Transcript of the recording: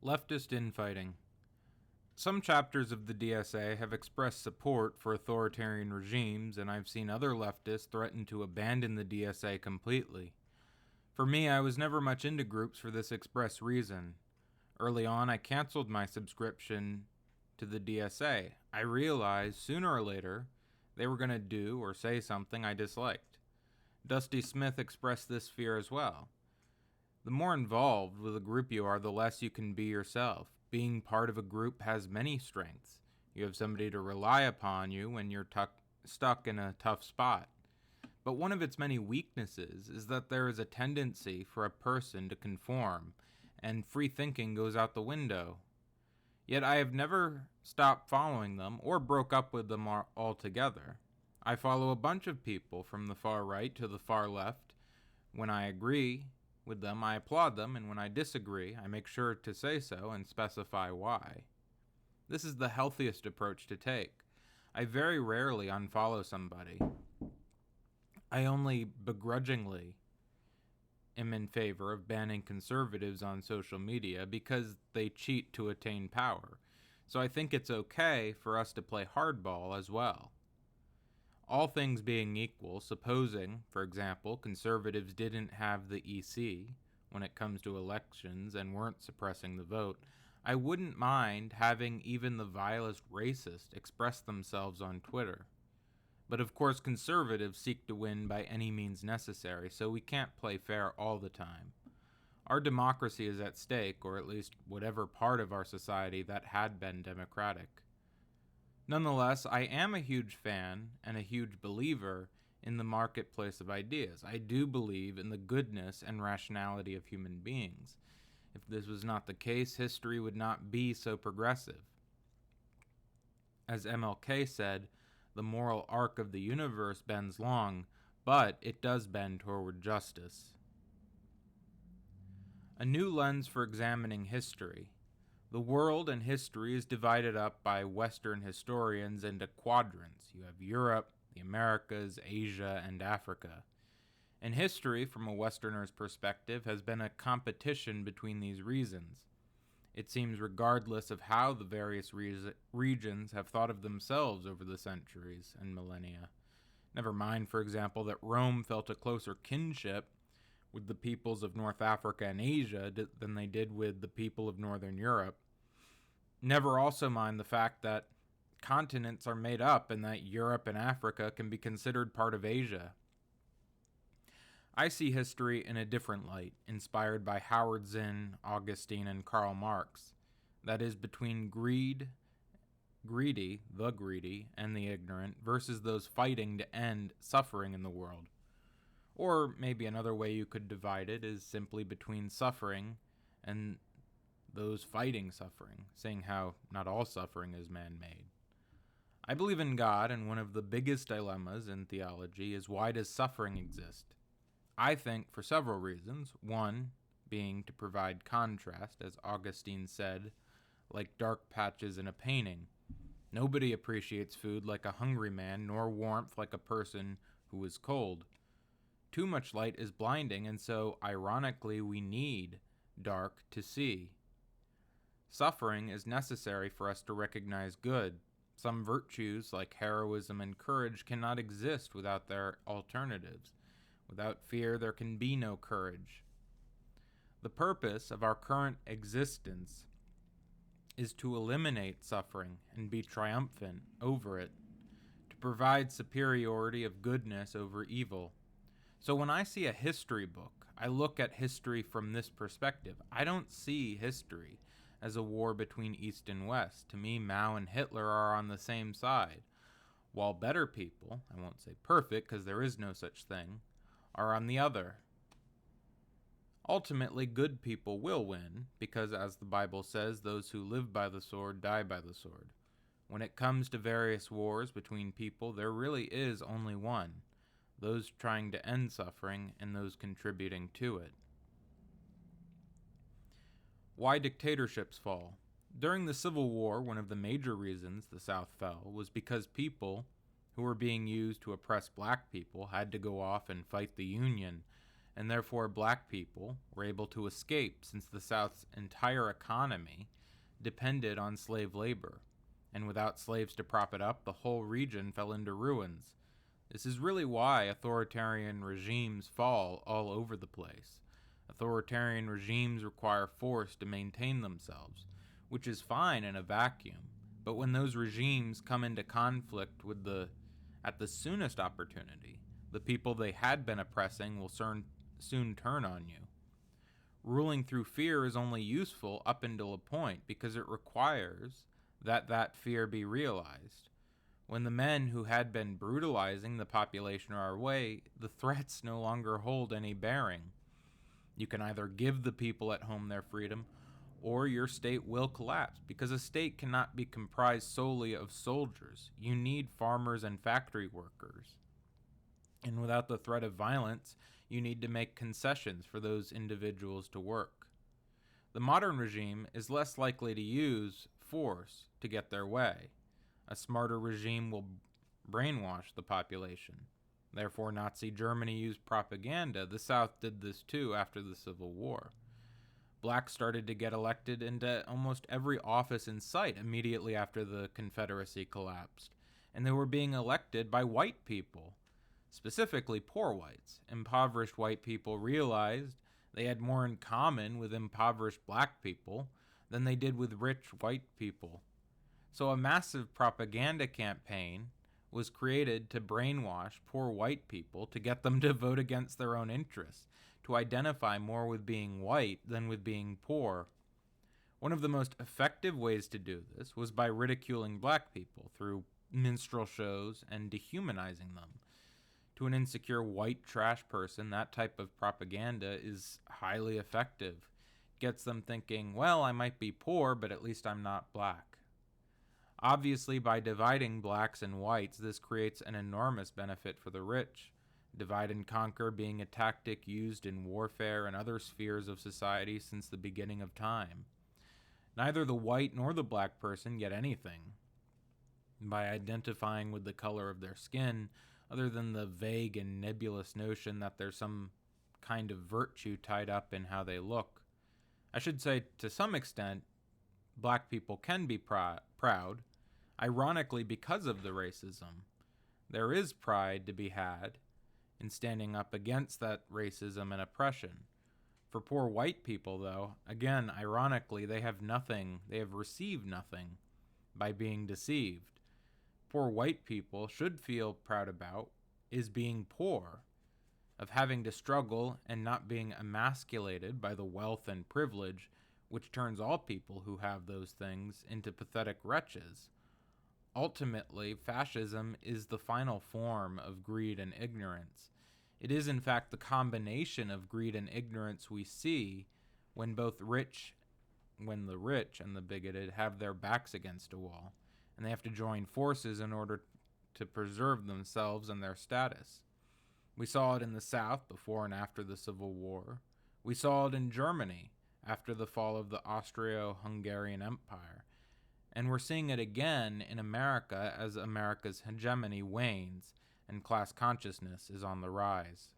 Leftist infighting. Some chapters of the DSA have expressed support for authoritarian regimes, and I've seen other leftists threaten to abandon the DSA completely. For me, I was never much into groups for this express reason. Early on, I canceled my subscription to the DSA. I realized sooner or later they were going to do or say something I disliked. Dusty Smith expressed this fear as well. The more involved with a group you are, the less you can be yourself. Being part of a group has many strengths. You have somebody to rely upon you when you're stuck in a tough spot. But one of its many weaknesses is that there is a tendency for a person to conform, and free thinking goes out the window. Yet I have never stopped following them or broke up with them altogether. I follow a bunch of people from the far right to the far left. When I agree with them, I applaud them, and when I disagree, I make sure to say so and specify why. This is the healthiest approach to take. I very rarely unfollow somebody. I only begrudgingly am in favor of banning conservatives on social media because they cheat to attain power. So I think it's okay for us to play hardball as well. All things being equal, supposing, for example, conservatives didn't have the EC when it comes to elections and weren't suppressing the vote, I wouldn't mind having even the vilest racist express themselves on Twitter. But of course, conservatives seek to win by any means necessary, so we can't play fair all the time. Our democracy is at stake, or at least whatever part of our society that had been democratic. Nonetheless, I am a huge fan and a huge believer in the marketplace of ideas. I do believe in the goodness and rationality of human beings. If this was not the case, history would not be so progressive. As MLK said, the moral arc of the universe bends long, but it does bend toward justice. A new lens for examining history. The world and history is divided up by Western historians into quadrants. You have Europe, the Americas, Asia, and Africa. And history, from a Westerner's perspective, has been a competition between these regions. It seems regardless of how the various regions have thought of themselves over the centuries and millennia. Never mind, for example, that Rome felt a closer kinship with the peoples of North Africa and Asia than they did with the people of Northern Europe. Never also mind the fact that continents are made up and that Europe and Africa can be considered part of Asia. I see history in a different light, inspired by Howard Zinn, Augustine, and Karl Marx. That is, between the greedy, and the ignorant, versus those fighting to end suffering in the world. Or maybe another way you could divide it is simply between suffering and those fighting suffering, saying how not all suffering is man-made. I believe in God, and one of the biggest dilemmas in theology is, why does suffering exist? I think for several reasons. One being to provide contrast, as Augustine said, like dark patches in a painting. Nobody appreciates food like a hungry man, nor warmth like a person who is cold. Too much light is blinding, and so, ironically, we need dark to see. Suffering is necessary for us to recognize good. Some virtues, like heroism and courage, cannot exist without their alternatives. Without fear, there can be no courage. The purpose of our current existence is to eliminate suffering and be triumphant over it, to provide superiority of goodness over evil. So when I see a history book, I look at history from this perspective. I don't see history as a war between East and West. To me, Mao and Hitler are on the same side, while better people, I won't say perfect because there is no such thing, are on the other. Ultimately, good people will win, because as the Bible says, those who live by the sword die by the sword. When it comes to various wars between people, there really is only one: those trying to end suffering and those contributing to it. Why dictatorships fall. During the Civil War, one of the major reasons the South fell was because people who were being used to oppress black people had to go off and fight the Union, and therefore black people were able to escape since the South's entire economy depended on slave labor, and without slaves to prop it up, the whole region fell into ruins. This is really why authoritarian regimes fall all over the place. Authoritarian regimes require force to maintain themselves, which is fine in a vacuum, but when those regimes come into conflict with at the soonest opportunity, the people they had been oppressing will soon turn on you. Ruling through fear is only useful up until a point because it requires that fear be realized. When the men who had been brutalizing the population are away, the threats no longer hold any bearing. You can either give the people at home their freedom, or your state will collapse, because a state cannot be comprised solely of soldiers. You need farmers and factory workers. And without the threat of violence, you need to make concessions for those individuals to work. The modern regime is less likely to use force to get their way. A smarter regime will brainwash the population. Therefore, Nazi Germany used propaganda. The South did this too after the Civil War. Blacks started to get elected into almost every office in sight immediately after the Confederacy collapsed, and they were being elected by white people, specifically poor whites. Impoverished white people realized they had more in common with impoverished black people than they did with rich white people. So a massive propaganda campaign was created to brainwash poor white people to get them to vote against their own interests, to identify more with being white than with being poor. One of the most effective ways to do this was by ridiculing black people through minstrel shows and dehumanizing them. To an insecure white trash person, that type of propaganda is highly effective. It gets them thinking, well, I might be poor, but at least I'm not black. Obviously, by dividing blacks and whites, this creates an enormous benefit for the rich. Divide and conquer being a tactic used in warfare and other spheres of society since the beginning of time. Neither the white nor the black person get anything by identifying with the color of their skin, other than the vague and nebulous notion that there's some kind of virtue tied up in how they look. I should say, to some extent, black people can be proud, ironically because of the racism. There is pride to be had in standing up against that racism and oppression. For poor white people, though, again, ironically, they have received nothing by being deceived. Poor white people should feel proud about is being poor, of having to struggle and not being emasculated by the wealth and privilege which turns all people who have those things into pathetic wretches. Ultimately, fascism is the final form of greed and ignorance. It is, in fact, the combination of greed and ignorance we see when the rich and the bigoted have their backs against a wall, and they have to join forces in order to preserve themselves and their status. We saw it in the South before and after the Civil War. We saw it in Germany after the fall of the Austro-Hungarian Empire. And we're seeing it again in America as America's hegemony wanes and class consciousness is on the rise.